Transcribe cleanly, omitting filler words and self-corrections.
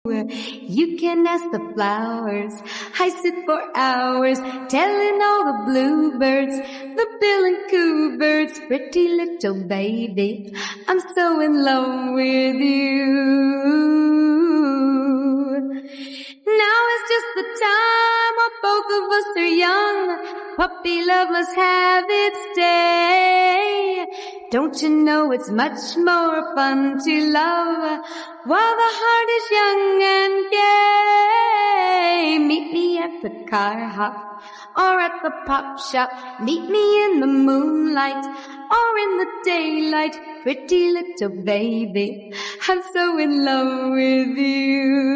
You can ask the flowers. I sit for hours telling all the bluebirds, the bill and coo birds, pretty little baby, I'm so in love with you. Now is just the time while both of us are young. Puppy love must have its day. Don't you know it's much more fun to love while the heart is young and gay? Meet me at the car hop or at the pop shop. Meet me in the moonlight or in the daylight. Pretty little baby, I'm so in love with you.